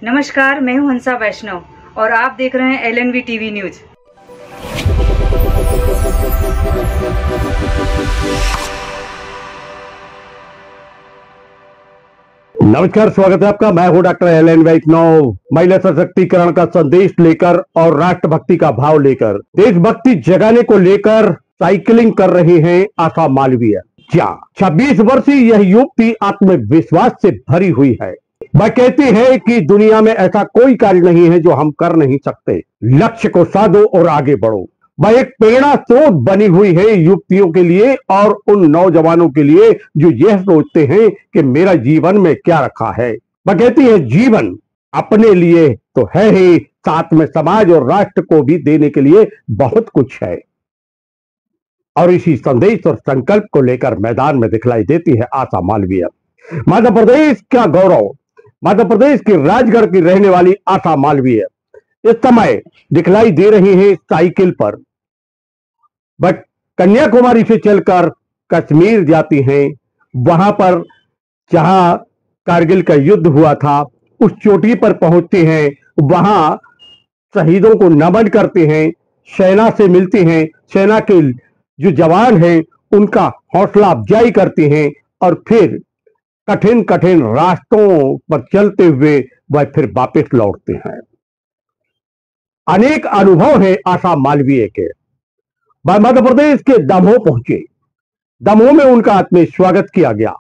नमस्कार, मैं हूं हंसा वैष्णव और आप देख रहे हैं LNV टीवी न्यूज। नमस्कार, स्वागत है आपका। मैं हूं डॉक्टर LN वैष्णव। महिला सशक्तिकरण का संदेश लेकर और राष्ट्रभक्ति का भाव लेकर देशभक्ति जगाने को लेकर साइकिलिंग कर रही हैं आशा मालवीय। क्या 26 वर्षीय यह युवती आत्मविश्वास से भरी हुई है। वह कहती है कि दुनिया में ऐसा कोई कार्य नहीं है जो हम कर नहीं सकते। लक्ष्य को साधो और आगे बढ़ो। वह एक प्रेरणा स्रोत बनी हुई है युवतियों के लिए और उन नौजवानों के लिए जो यह सोचते हैं कि मेरा जीवन में क्या रखा है। वह कहती है जीवन अपने लिए तो है ही, साथ में समाज और राष्ट्र को भी देने के लिए बहुत कुछ है। और इसी संदेश और संकल्प को लेकर मैदान में दिखलाई देती है आशा मालवीय। मध्य प्रदेश का गौरव, मध्य प्रदेश के राजगढ़ की रहने वाली आशा मालवीय इस समय दिखलाई दे रही है साइकिल पर। वह कन्याकुमारी से चलकर कश्मीर जाती हैं। वहां पर जहां कारगिल का युद्ध हुआ था उस चोटी पर पहुंचती हैं। वहां शहीदों को नमन करते हैं, सेना से मिलती हैं, सेना के जो जवान हैं उनका हौसला अफजाई करती हैं और फिर कठिन कठिन रास्तों पर चलते हुए वह फिर वापस लौटते हैं। अनेक अनुभव है आशा मालवीय के। वह मध्य प्रदेश के दमोह पहुंचे। दमोह में उनका आत्मीय स्वागत किया गया।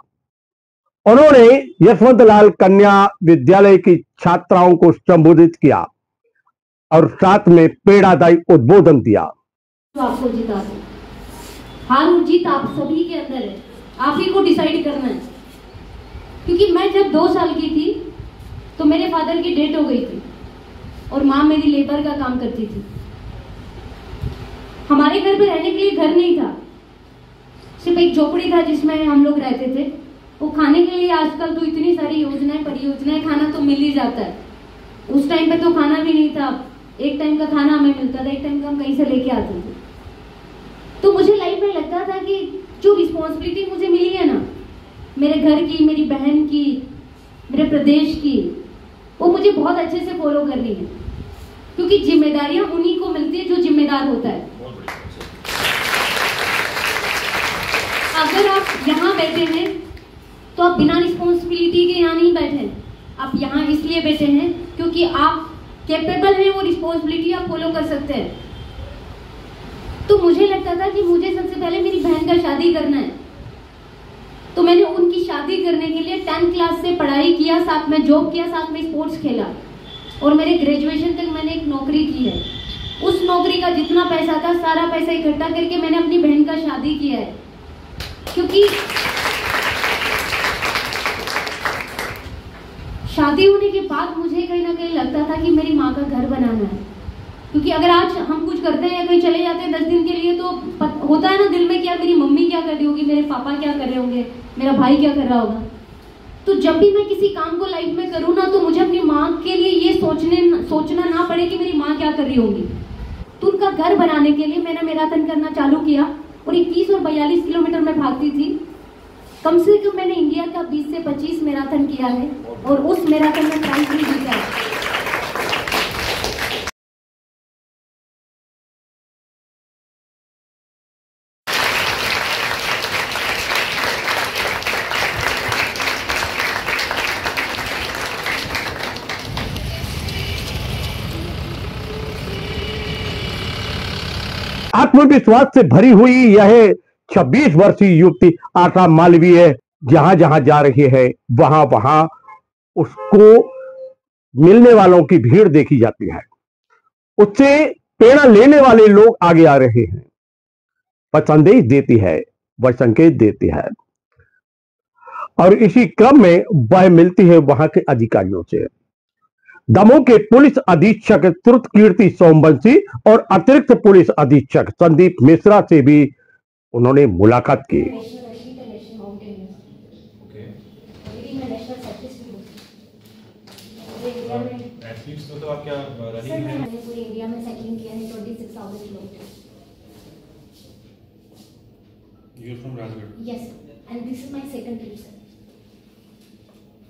उन्होंने यशवंत लाल कन्या विद्यालय की छात्राओं को संबोधित किया और साथ में प्रेरणादायी उद्बोधन दिया। तो आपको जिता दो। हार और जीत आप सभी के अंदर है, आप ही को डिसाइड करना है। क्योंकि मैं जब 2 साल की थी तो मेरे फादर की डेथ हो गई थी और माँ मेरी लेबर का काम करती थी। हमारे घर पे रहने के लिए घर नहीं था, सिर्फ एक झोपड़ी था जिसमें हम लोग रहते थे। वो खाने के लिए आजकल तो इतनी सारी योजनाएं, परियोजनाएं, खाना तो मिल ही जाता है। उस टाइम पे तो खाना भी नहीं था। एक टाइम का खाना हमें मिलता था, एक टाइम का हम कहीं से लेके आते थे। तो मुझे लाइफ में लगता था कि जो रिस्पॉन्सिबिलिटी मुझे मिली है ना, मेरे घर की, मेरी बहन की, मेरे प्रदेश की, वो मुझे बहुत अच्छे से फॉलो करनी है। क्योंकि जिम्मेदारियां उन्हीं को मिलती है जो जिम्मेदार होता है। अगर आप यहाँ बैठे हैं तो आप बिना रिस्पॉन्सिबिलिटी के यहाँ नहीं बैठे। आप यहाँ इसलिए बैठे हैं क्योंकि आप कैपेबल हैं, वो रिस्पॉन्सिबिलिटी आप फॉलो कर सकते हैं। तो मुझे लगता था कि मुझे सबसे पहले मेरी बहन का शादी करना है, तो मैंने उनकी शादी करने के लिए 10th क्लास से पढ़ाई किया, साथ में जॉब किया, साथ में स्पोर्ट्स खेला और मेरे ग्रेजुएशन तक मैंने एक नौकरी की है। उस नौकरी का जितना पैसा था सारा पैसा इकट्ठा करके मैंने अपनी बहन का शादी किया है। क्योंकि शादी होने के बाद मुझे कहीं ना कहीं लगता था कि मेरी माँ का घर बनाना है। क्योंकि अगर आज हम कुछ करते हैं या कहीं चले जाते हैं 10 दिन के लिए तो होता है ना दिल में, क्या मेरी मम्मी क्या कर रही होगी, मेरे पापा क्या कर रहे होंगे, मेरा भाई क्या कर रहा होगा। तो जब भी मैं किसी काम को लाइफ में करूँ ना, तो मुझे अपनी माँ के लिए ये सोचना ना पड़े कि मेरी माँ क्या कर रही होगी। तो उनका घर बनाने के लिए मैंने मैराथन करना चालू किया और 21 और 42 किलोमीटर में भागती थी। कम से कम मैंने इंडिया का 20 से 25 मैराथन किया है और उस मैराथन में प्राइज भी जीता है। आत्मविश्वास से भरी हुई यह 26 वर्षीय युवती आशा मालवीय जहां जहां जा रही है वहां वहां उसको मिलने वालों की भीड़ देखी जाती है। उससे प्रेरणा लेने वाले लोग आगे आ रहे हैं। वह संदेश देती है, वह संकेत देती है और इसी क्रम में वह मिलती है वहां के अधिकारियों से। दमोह के पुलिस अधीक्षक श्रुत कीर्ति सोमवंशी और अतिरिक्त पुलिस अधीक्षक संदीप मिश्रा से भी उन्होंने मुलाकात की। तो आप क्या रनिंग में पूरे इंडिया में सेटलिंग किया है 26,000 kilometre. You are from Rajgarh? Yes, and this is my second trip, sir.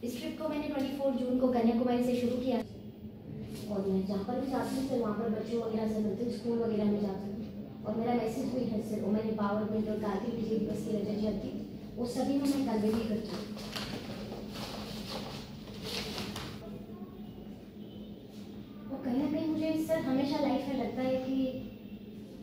इस ट्रिप को मैंने 24 जून को कन्याकुमारी से शुरू किया और मैं जहाँ पर भी जाती हूँ फिर वहाँ पर बच्चों वगैरह से मिलती हूँ, स्कूल वगैरह में जाती हूँ और मेरा मैसेज भी है सर, मैंने पावर मिनट और कारगिल विजय दिवस की रजा जयंती वो सभी में मैं कन्वे करती हूँ। और कहीं ना कहीं मुझे सर हमेशा लाइफ में लगता है कि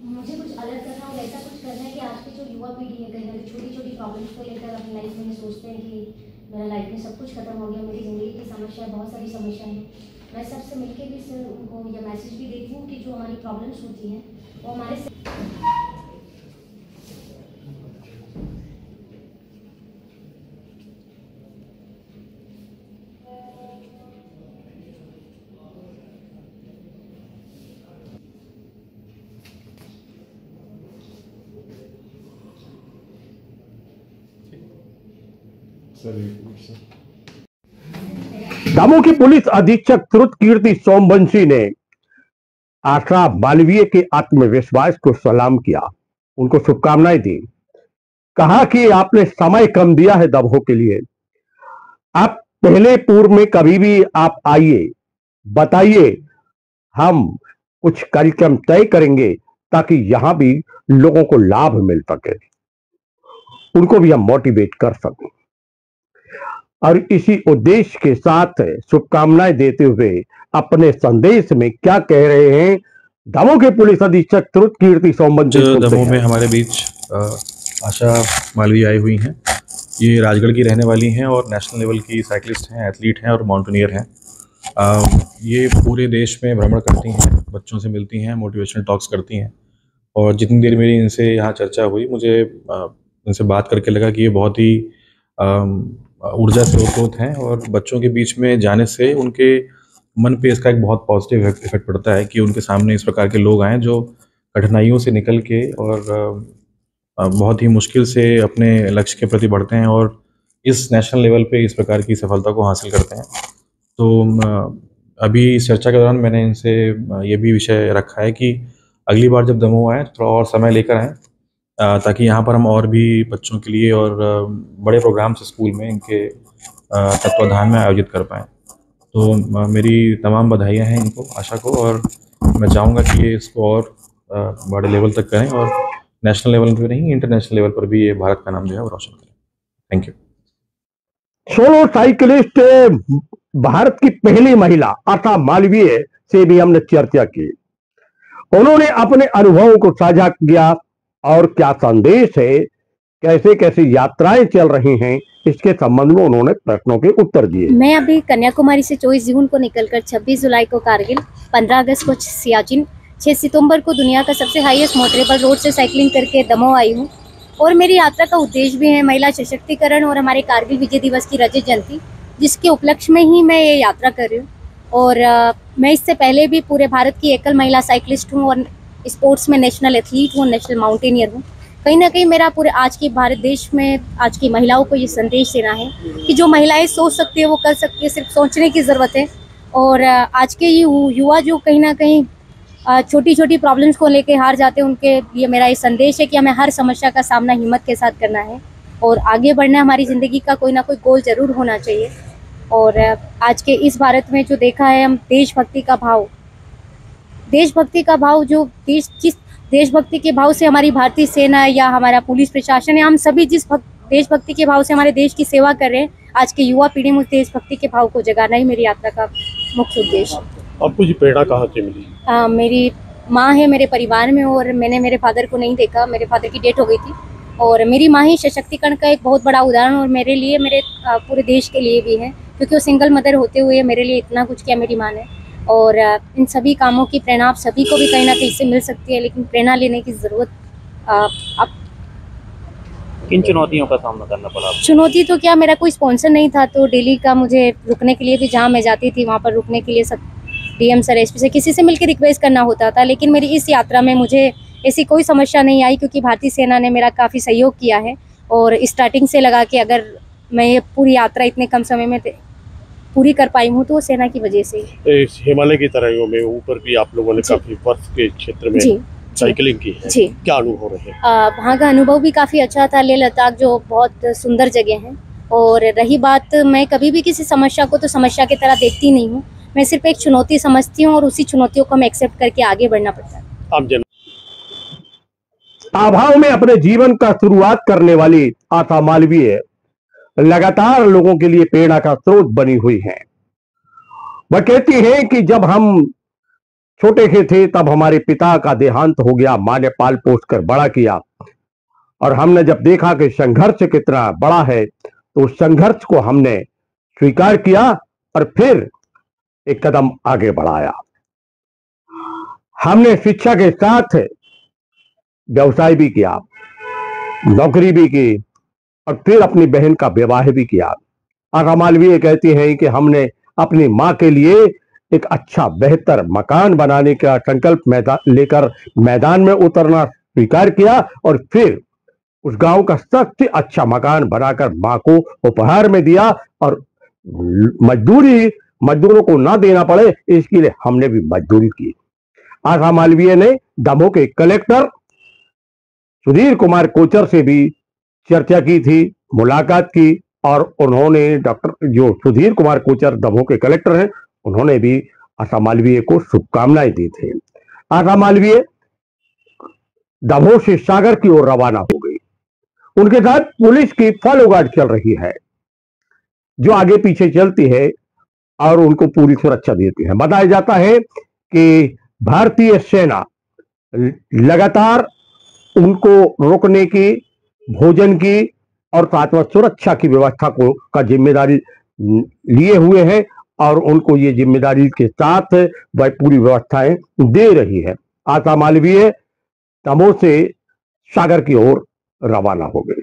मुझे कुछ अलग करना और ऐसा कुछ करना है कि आज की जो युवा पीढ़ी है कहीं ना कहीं छोटी छोटी प्रॉब्लम्स को लेकर अपनी लाइफ में सोचते हैं कि मेरा लाइफ में सब कुछ खत्म हो गया, मेरी ज़िंदगी की समस्या बहुत सारी समस्या है। मैं सबसे मिलके भी सर उनको ये मैसेज भी देती हूँ कि जो हमारी प्रॉब्लम्स होती हैं वो हमारे दमोह की पुलिस अधीक्षक श्रुत कीर्ति सोमवंशी ने आशा मालवीय के आत्मविश्वास को सलाम किया, उनको शुभकामनाएं दी। कहा कि आपने समय कम दिया है दमोह के लिए, आप पहले पूर्व में कभी भी आप आइए, बताइए, हम कुछ कार्यक्रम तय करेंगे ताकि यहां भी लोगों को लाभ मिल सके, उनको भी हम मोटिवेट कर सकें। और इसी उद्देश्य के साथ शुभकामनाएं देते हुए अपने संदेश में क्या कह रहे हैं दमोह के पुलिस अधीक्षक श्रुत कीर्ति सोमवंशी। दमोह में हमारे बीच आशा मालवीय आई हुई हैं। ये राजगढ़ की रहने वाली हैं और नेशनल लेवल की साइकिलिस्ट हैं, एथलीट हैं और माउंटेनियर हैं। ये पूरे देश में भ्रमण करती हैं, बच्चों से मिलती हैं, मोटिवेशनल टॉक्स करती हैं और जितनी देर मेरी इनसे यहाँ चर्चा हुई मुझे इनसे बात करके लगा कि ये बहुत ही ऊर्जा से ओतप्रोत हैं और बच्चों के बीच में जाने से उनके मन पे इसका एक बहुत पॉजिटिव इफेक्ट पड़ता है कि उनके सामने इस प्रकार के लोग आएँ जो कठिनाइयों से निकल के और बहुत ही मुश्किल से अपने लक्ष्य के प्रति बढ़ते हैं और इस नेशनल लेवल पे इस प्रकार की सफलता को हासिल करते हैं। तो अभी इस चर्चा के दौरान मैंने इनसे ये भी विषय रखा है कि अगली बार जब दमोह आएँ थोड़ा और समय लेकर आएँ ताकि यहाँ पर हम और भी बच्चों के लिए और बड़े प्रोग्राम्स स्कूल में इनके तत्वाधान में आयोजित कर पाएँ। तो मेरी तमाम बधाइयाँ हैं इनको, आशा को, और मैं चाहूँगा कि ये इसको और बड़े लेवल तक करें और नेशनल लेवल पर नहीं इंटरनेशनल लेवल पर भी ये भारत का नाम जो है वो रोशन करें। Thank you. Solo cyclist Bharat की पहली महिला आशा मालवीय से भी हमने चर्चा की, उन्होंने अपने अनुभवों को साझा किया और क्या संदेश है, कैसे कैसे यात्राएं चल रही हैं, इसके संबंध में उन्होंने प्रश्नों के उत्तर दिए। मैं अभी कन्याकुमारी से 24 जून को निकलकर 26 जुलाई को कारगिल, 15 अगस्त को सियाचिन, 6 सितंबर को दुनिया का सबसे हाईएस्ट मोटरेबल रोड से साइकिलिंग करके दमोह आई हूँ। और मेरी यात्रा का उद्देश्य भी है महिला सशक्तिकरण और हमारे कारगिल विजय दिवस की रजत जयंती, जिसके उपलक्ष्य में ही मैं ये यात्रा कर रही हूँ। और मैं इससे पहले भी पूरे भारत की एकल महिला साइकिलिस्ट हूँ और स्पोर्ट्स में नेशनल एथलीट हूँ, नेशनल माउंटेनियर हूँ। कहीं ना कहीं मेरा पूरे आज की भारत देश में आज की महिलाओं को ये संदेश देना है कि जो महिलाएं सोच सकती है वो कर सकती है, सिर्फ सोचने की ज़रूरत है। और आज के ये युवा जो कहीं ना कहीं छोटी छोटी प्रॉब्लम्स को लेके हार जाते हैं, उनके लिए मेरा ये संदेश है कि हमें हर समस्या का सामना हिम्मत के साथ करना है और आगे बढ़ना है। हमारी ज़िंदगी का कोई ना कोई गोल ज़रूर होना चाहिए। और आज के इस भारत में जो देखा है हम देशभक्ति का भाव जो जिस देशभक्ति के भाव से हमारी भारतीय सेना या हमारा पुलिस प्रशासन है, हम सभी जिस देशभक्ति के भाव से हमारे देश की सेवा कर रहे हैं, आज के युवा पीढ़ी में उस देशभक्ति के भाव को जगाना ही मेरी यात्रा का मुख्य उद्देश्य। आपको ये प्रेरणा कहाँ से मिली? मेरी माँ है मेरे परिवार में और मैंने मेरे फादर को नहीं देखा, मेरे फादर की डेथ हो गई थी और मेरी माँ ही सशक्तिकरण का एक बहुत बड़ा उदाहरण और मेरे लिए, मेरे पूरे देश के लिए भी है, क्योंकि वो सिंगल मदर होते हुए मेरे लिए इतना कुछ किया मेरी माँ ने। और इन सभी कामों की प्रेरणा आप सभी को भी कहीं ना कहीं से मिल सकती है, लेकिन प्रेरणा लेने की ज़रूरत आप। किन चुनौतियों का सामना करना पड़ा? चुनौती तो क्या, मेरा कोई स्पॉन्सर नहीं था, तो डेली का मुझे रुकने के लिए भी जहाँ मैं जाती थी वहाँ पर रुकने के लिए सब DM सर, SP से किसी से मिलकर रिक्वेस्ट करना होता था। लेकिन मेरी इस यात्रा में मुझे ऐसी कोई समस्या नहीं आई, क्योंकि भारतीय सेना ने मेरा काफ़ी सहयोग किया है और स्टार्टिंग से लगा कि अगर मैं ये पूरी यात्रा इतने कम समय में पूरी कर पाई हूँ तो वो सेना की वजह से। हिमालय की तरह में ऊपर भी आप लोगों ने काफी वर्ष के क्षेत्र में साइकिलिंग की है, क्या अनुभव रहे? वहाँ का अनुभव भी काफ़ी अच्छा था। लेह लद्दाख जो बहुत सुंदर जगह है और रही बात, मैं कभी भी किसी समस्या को तो समस्या की तरह देखती नहीं हूँ, मैं सिर्फ एक चुनौती समझती हूँ और उसी चुनौतियों को हमें एक्सेप्ट करके आगे बढ़ना पड़ता है। अभाव में अपने जीवन का शुरुआत करने वाली आशा मालवीय लगातार लोगों के लिए प्रेरणा का स्रोत बनी हुई हैं। वह कहती हैं कि जब हम छोटे थे तब हमारे पिता का देहांत हो गया, मां ने पाल पोस कर बड़ा किया और हमने जब देखा कि संघर्ष कितना बड़ा है तो उस संघर्ष को हमने स्वीकार किया और फिर एक कदम आगे बढ़ाया। हमने शिक्षा के साथ व्यवसाय भी किया, नौकरी भी की और फिर अपनी बहन का विवाह भी किया। आशा मालवीय कहती हैं कि हमने अपनी मां के लिए एक अच्छा बेहतर मकान बनाने का संकल्प लेकर मैदान में उतरना स्वीकार किया और फिर उस गांव का सबसे अच्छा मकान बनाकर मां को उपहार में दिया और मजदूरों को ना देना पड़े इसके लिए हमने भी मजदूरी की। आशा मालवीय ने दमोह के कलेक्टर सुधीर कुमार कोचर से भी चर्चा की थी, मुलाकात की और उन्होंने जो सुधीर कुमार कोचर दमोह के कलेक्टर हैं, उन्होंने भी आशा मालवीय को शुभकामनाएं दी थी। आशा मालवीय दमोह से सागर की ओर रवाना हो गई। उनके साथ पुलिस की फॉलो गार्ड चल रही है जो आगे पीछे चलती है और उनको पूरी सुरक्षा देती है। बताया जाता है कि भारतीय सेना लगातार उनको रोकने की, भोजन की और साथ में सुरक्षा की व्यवस्था का जिम्मेदारी लिए हुए हैं और उनको ये जिम्मेदारी के साथ वह पूरी व्यवस्थाएं दे रही है। आशा मालवीय दमोह से सागर की ओर रवाना हो गई।